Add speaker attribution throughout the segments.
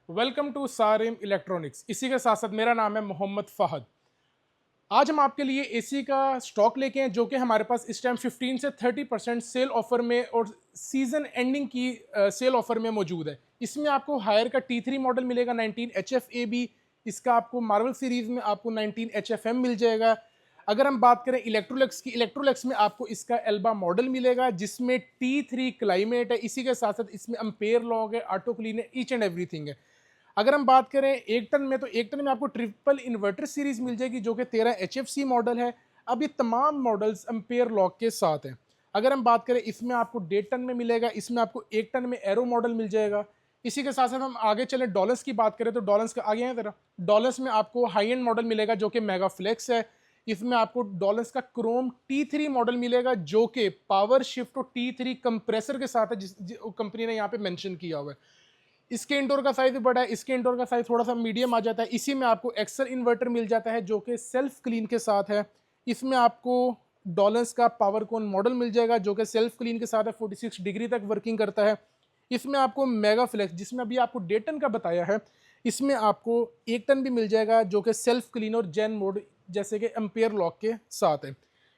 Speaker 1: Welcome to Sarim electronics. इसी के साथ साथ मेरा नाम है मोहम्मद फ़हद। आज हम आपके लिए एसी का स्टॉक लेके हैं जो कि हमारे पास इस टाइम 15 से 30% सेल ऑफर में और सीजन एंडिंग की सेल ऑफर में मौजूद है। इसमें आपको हायर का T3 मॉडल मिलेगा 19 HFAB। इसका आपको मार्वल सीरीज में आपको 19 HFM मिल जाएगा। अगर हम बात करें इलेक्ट्रोलक्स की, इलेक्ट्रोलक्स में आपको इसका एल्बा मॉडल मिलेगा जिसमें T3 क्लाइमेट है। इसी के साथ साथ इसमें अम्पेयर लॉग है, ऑटो क्लीन है, ईच एंड एवरीथिंग है। अगर हम बात करें एक टन में, तो एक टन में आपको ट्रिपल इन्वर्टर सीरीज मिल जाएगी जो कि 13 HFC मॉडल है। अब ये तमाम मॉडल्स अम्पेयर लॉक के साथ हैं। अगर हम बात करें इसमें आपको 1.5 टन में मिलेगा, इसमें आपको एक टन में एरो मॉडल मिल जाएगा। इसी के साथ साथ हम आगे चले डॉलर्स की बात करें तो डॉलर्स का आगे है जरा। डॉलर्स में आपको हाई एंड मॉडल मिलेगा जो कि मेगा फ्लेक्स है। इसमें आपको डॉलर्स का क्रोम T3 मॉडल मिलेगा जो कि पावर शिफ्ट और T3 कंप्रेसर के साथ है, जिस कंपनी ने यहाँ पे मेंशन किया हुआ है। इसके इंडोर का साइज भी बड़ा है, इसके इंडोर का साइज थोड़ा सा मीडियम आ जाता है। इसी में आपको एक्सल इन्वर्टर मिल जाता है जो कि सेल्फ क्लीन के साथ है। इसमें आपको डॉलर्स का पावर कोन मॉडल मिल जाएगा जो कि सेल्फ क्लीन के साथ है, 46 डिग्री तक वर्किंग करता है। इसमें आपको मेगा फ्लेक्स, जिसमें अभी आपको 1.5 टन का बताया है, इसमें आपको एक टन भी मिल जाएगा जो कि सेल्फ क्लीन और जेन मोड जैसे कि एम्पेयर लॉक के साथ है।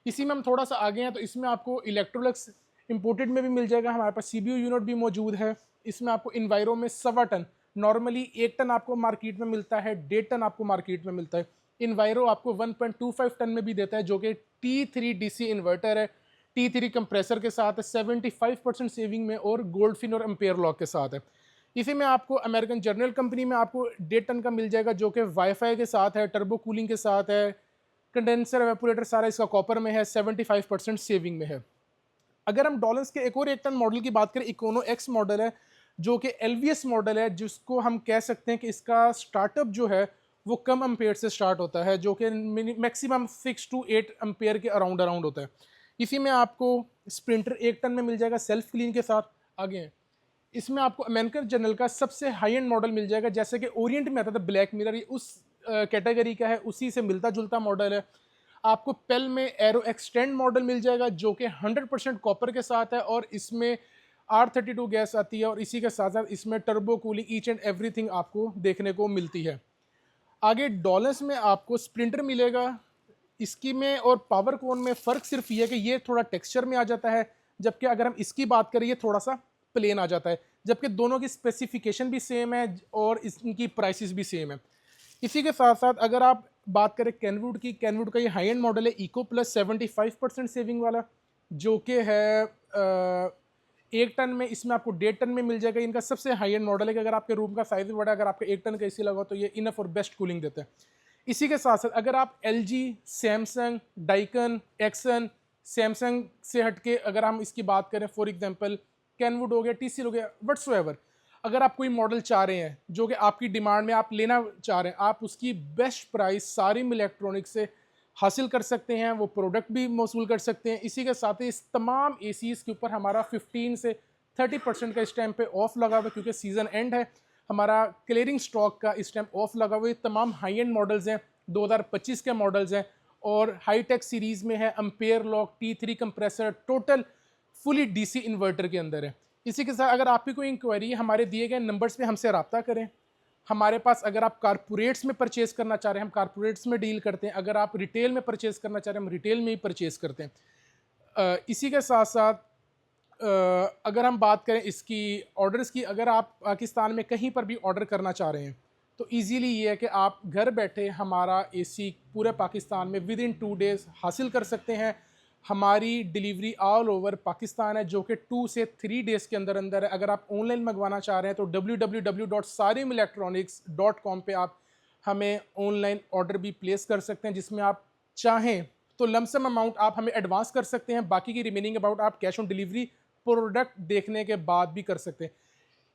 Speaker 1: इसी में हम थोड़ा सा आगे हैं तो इसमें आपको इलेक्ट्रोलक्स इंपोर्टेड में भी मिल जाएगा। हमारे पास CBU यूनिट भी मौजूद है। इसमें आपको इन्वायरो में 1.25 टन, नॉर्मली एक टन आपको मार्केट में मिलता है, 1.5 टन आपको मार्केट में मिलता है। इन्वायरो आपको 1.25 टन में भी देता है जो कि T3 DC इन्वर्टर है, T3 कंप्रेसर के साथ है, 75% सेविंग में और गोल्डफिन और एम्पेयर लॉक के साथ है। इसी में आपको अमेरिकन जर्नल कंपनी में आपको 1.5 टन का मिल जाएगा जो कि वाईफाई के साथ है, टर्बो कूलिंग के साथ है, कंडेंसर एवेपोरेटर सारा इसका कॉपर में है, 75% सेविंग में है। अगर हम डॉलर्स के एक और एक टन मॉडल की बात करें, इकोनो एक्स मॉडल है जो कि LVS मॉडल है, जिसको हम कह सकते हैं कि इसका स्टार्टअप जो है वो कम अम्पेयर से स्टार्ट होता है, जो कि मैक्सिमम 6 to 8 अम्पेयर के अराउंड अराउंड होता है। इसी में आपको स्प्रिंटर एक टन में मिल जाएगा सेल्फ क्लीन के साथ। आगे हैं, इसमें आपको अमेरिकन जर्नल का सबसे हाई एंड मॉडल मिल जाएगा, जैसे कि ओरिएंट में आता था ब्लैक मिरर, ये उस कैटेगरी का है, उसी से मिलता जुलता मॉडल है। आपको पेल में एरो एक्सटेंड मॉडल मिल जाएगा जो कि 100% कॉपर के साथ है और इसमें R32 गैस आती है और इसी के साथ साथ इसमें turbo cooling each and everything आपको देखने को मिलती है। आगे डॉलर्स में आपको स्प्रिंटर मिलेगा। इसकी में और पावर कोन में फ़र्क सिर्फ ये है कि ये थोड़ा टेक्सचर में आ जाता है, जबकि अगर हम इसकी बात करें ये थोड़ा सा प्लेन आ जाता है, जबकि दोनों की स्पेसिफिकेशन भी सेम है और इनकी प्राइसेस भी सेम है। इसी के साथ साथ अगर आप बात करें कैनवुड की, कैनवुड का ये हाई एंड मॉडल है इको प्लस 75% सेविंग वाला, जो कि है एक टन में, इसमें आपको 1.5 टन में मिल जाएगा। इनका सबसे हाई एंड मॉडल है कि अगर आपके रूम का साइज भी बड़ा है, अगर आपका एक टन का AC लगा तो ये इनफ और बेस्ट कूलिंग देता है। इसी के साथ साथ अगर आप LG, Samsung, Daikin, action, Samsung से हटके अगर हम इसकी बात करें, फॉर एग्जांपल कैनवुड हो गया, TCL हो गया, व्हाट्सएवर, अगर आप कोई मॉडल चाह रहे हैं जो कि आपकी डिमांड में आप लेना चाह रहे हैं, आप उसकी बेस्ट प्राइस सारिम इलेक्ट्रॉनिक्स से हासिल कर सकते हैं, वो प्रोडक्ट भी मौसूल कर सकते हैं। इसी के साथ ही इस तमाम ACs के ऊपर हमारा 15 से 30% का इस टाइम पे ऑफ लगा हुआ है, क्योंकि सीज़न एंड है। हमारा क्लियरिंग स्टॉक का इस टाइम ऑफ लगा हुआ है। तमाम हाई एंड मॉडल्स हैं, 2025 के मॉडल्स हैं और हाईटेक सीरीज़ में है, ampere lock, T3 compressor, total fully DC inverter के अंदर है। इसी के साथ अगर आपकी कोई इंक्वायरी है, हमारे दिए गए नंबर्स पे हमसे रब्ता करें। हमारे पास अगर आप कारपोरेट्स में परचेज करना चाह रहे हैं, हम कारपोरेट्स में डील करते हैं। अगर आप रिटेल में परचेज करना चाह रहे हैं, हम रिटेल में ही परचेज करते हैं। इसी के साथ साथ अगर हम बात करें इसकी ऑर्डर्स की, अगर आप पाकिस्तान में कहीं पर भी ऑर्डर करना चाह रहे हैं तो इजीली ये है कि आप घर बैठे हमारा AC पूरे पाकिस्तान में विद इन 2 डेज़ हासिल कर सकते हैं। हमारी डिलीवरी ऑल ओवर पाकिस्तान है जो कि 2 से 3 डेज़ के अंदर अंदर है। अगर आप ऑनलाइन मंगवाना चाह रहे हैं तो www.sarimelectronics.com पे आप हमें ऑनलाइन ऑर्डर भी प्लेस कर सकते हैं, जिसमें आप चाहें तो लमसम अमाउंट आप हमें एडवांस कर सकते हैं, बाकी की रिमेनिंग अमाउंट आप कैश ऑन डिलीवरी प्रोडक्ट देखने के बाद भी कर सकते हैं।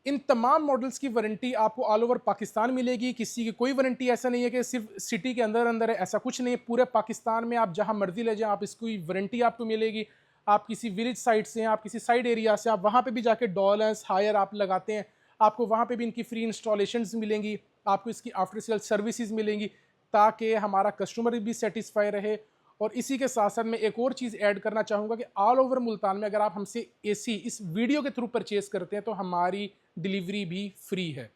Speaker 1: इन तमाम मॉडल्स की वारंटी आपको ऑल ओवर पाकिस्तान मिलेगी। किसी की कोई वारंटी ऐसा नहीं है कि सिर्फ सिटी के अंदर अंदर है, ऐसा कुछ नहीं है। पूरे पाकिस्तान में आप जहां मर्जी ले जाएं, आप इसकी वारंटी आपको मिलेगी। आप किसी विलेज साइड से हैं, आप किसी साइड एरिया से, आप वहाँ पे भी जाके डॉलर्स हायर आप लगाते हैं, आपको वहाँ पे भी इनकी फ्री इंस्टॉलेशंस मिलेंगी, आपको इसकी आफ्टर सेल सर्विसेज मिलेंगी, ताकि हमारा कस्टमर भी सेटिस्फाई रहे। और इसी के साथ साथ मैं एक और चीज़ ऐड करना चाहूँगा कि ऑल ओवर मुल्तान में अगर आप हमसे AC इस वीडियो के थ्रू परचेज करते हैं तो हमारी डिलीवरी भी फ्री है।